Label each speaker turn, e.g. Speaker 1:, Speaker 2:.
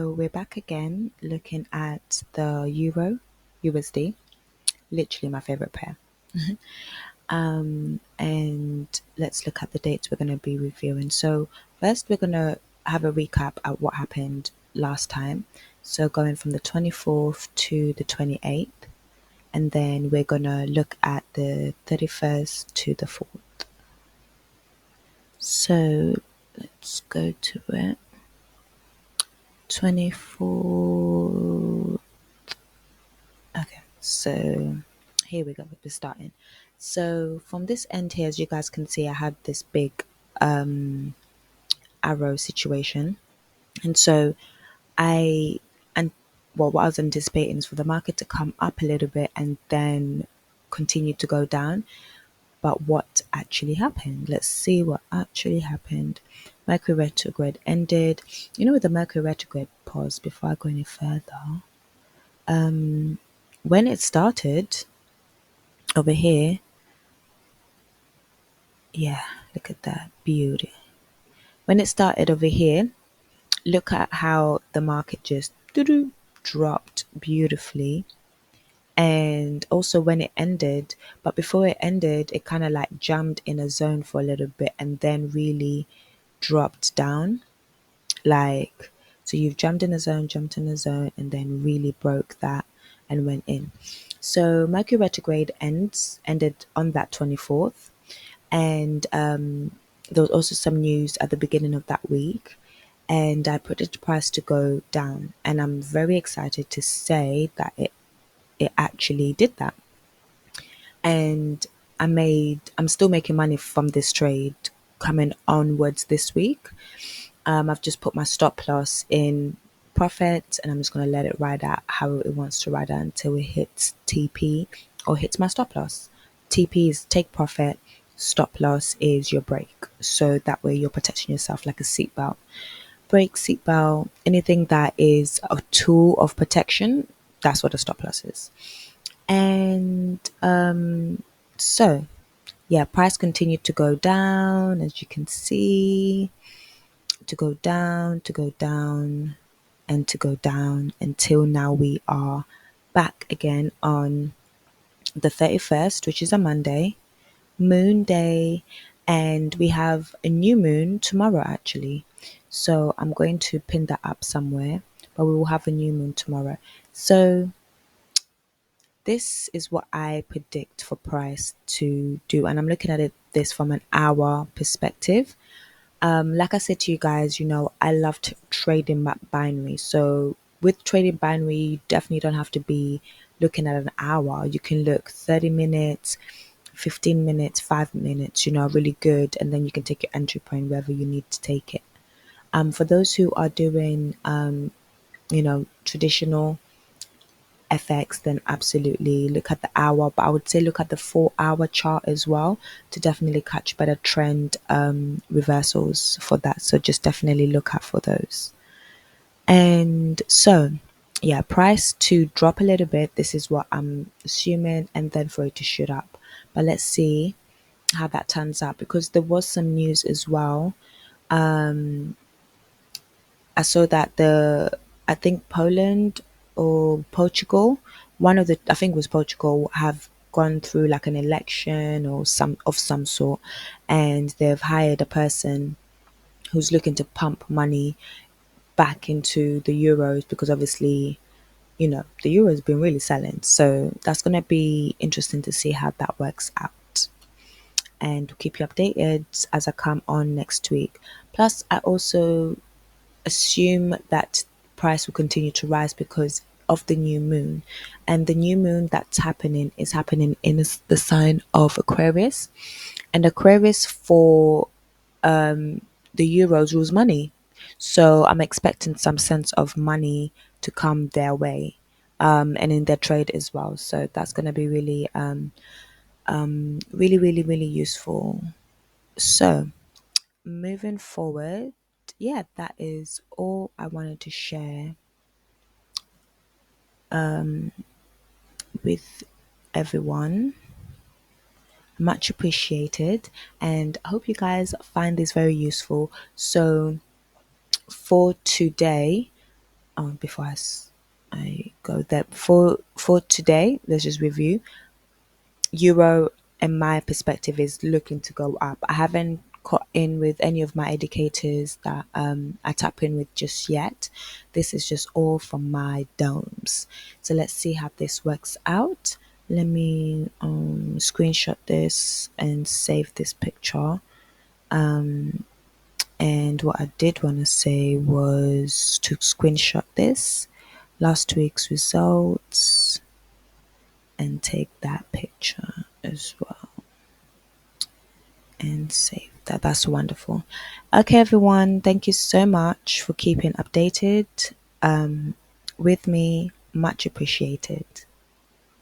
Speaker 1: So we're back again looking at the Euro USD, literally my favorite pair. And let's look at the dates we're going to be reviewing. So first we're going to have a recap at what happened last time. So going from the 24th to the 28th, and then we're going to look at the 31st to the 4th. So let's go to it. 24. Okay, so here we go. We're starting. So from this end here, as you guys can see, I had this big um, arrow situation, and so I and well, what I was anticipating is for the market to come up a little bit and then continue to go down. But what actually happened? Let's see what actually happened. Mercury retrograde ended. With the Mercury retrograde, pause before I go any further. When it started over here, yeah, look at that beauty. When it started over here, look at how the market just doo-doo dropped beautifully. And also when it ended, but before it ended, it kind of like jammed in a zone for a little bit and then really dropped down. Like, so you've jumped in a zone, jumped in a zone, and then really broke that and went in. So Mercury retrograde ended on that 24th. And there was also some news at the beginning of that week, and I predicted the price to go down, and I'm very excited to say that it actually did that. And I'm still making money from this trade coming onwards this week. I've just put my stop loss in profit, and I'm just going to let it ride out how it wants to ride out until it hits TP or hits my stop loss. TP is take profit, stop loss is your break. So that way you're protecting yourself like a seatbelt. Brake, seatbelt, anything that is a tool of protection, that's what a stop loss is. And so yeah, price continued to go down, as you can see, to go down, to go down, and to go down until now we are back again on the 31st, which is a Monday, moon day, and we have a new moon tomorrow actually. So I'm going to pin that up somewhere, but we will have a new moon tomorrow. So this is what I predict for price to do, and I'm looking at this from an hour perspective. Like I said to you guys, I love trading binary. So with trading binary, you definitely don't have to be looking at an hour. You can look 30 minutes, 15 minutes, 5 minutes, really good. And then you can take your entry point wherever you need to take it. For those who are doing, traditional FX, then absolutely look at the hour, but I would say look at the 4 hour chart as well to definitely catch better trend reversals for that. So just definitely look out for those. And so yeah, price to drop a little bit, this is what I'm assuming, and then for it to shoot up. But let's see how that turns out, because there was some news as well. I saw that I think Poland or Portugal, I think it was Portugal, have gone through like an election or some sort, and they've hired a person who's looking to pump money back into the euros, because obviously, the euro has been really selling. So that's going to be interesting to see how that works out. And keep you updated as I come on next week. Plus, I also assume that price will continue to rise because of the new moon, and the new moon that's happening is happening in the sign of Aquarius, and Aquarius for the euros rules money. So I'm expecting some sense of money to come their way, and in their trade as well. So that's going to be really really, really, really useful. So moving forward, yeah, that is all I wanted to share with everyone. Much appreciated, and I hope you guys find this very useful. So for today, before I go there. For today, let's just review. Euro, in my perspective, is looking to go up. I haven't caught in with any of my indicators that I tap in with just yet. This is just all from my domes. So let's see how this works out. Let me screenshot this and save this picture. And what I did want to say was to screenshot this last week's results and take that picture as well and save that. That's wonderful. Okay, everyone, thank you so much for keeping updated with me. Much appreciated.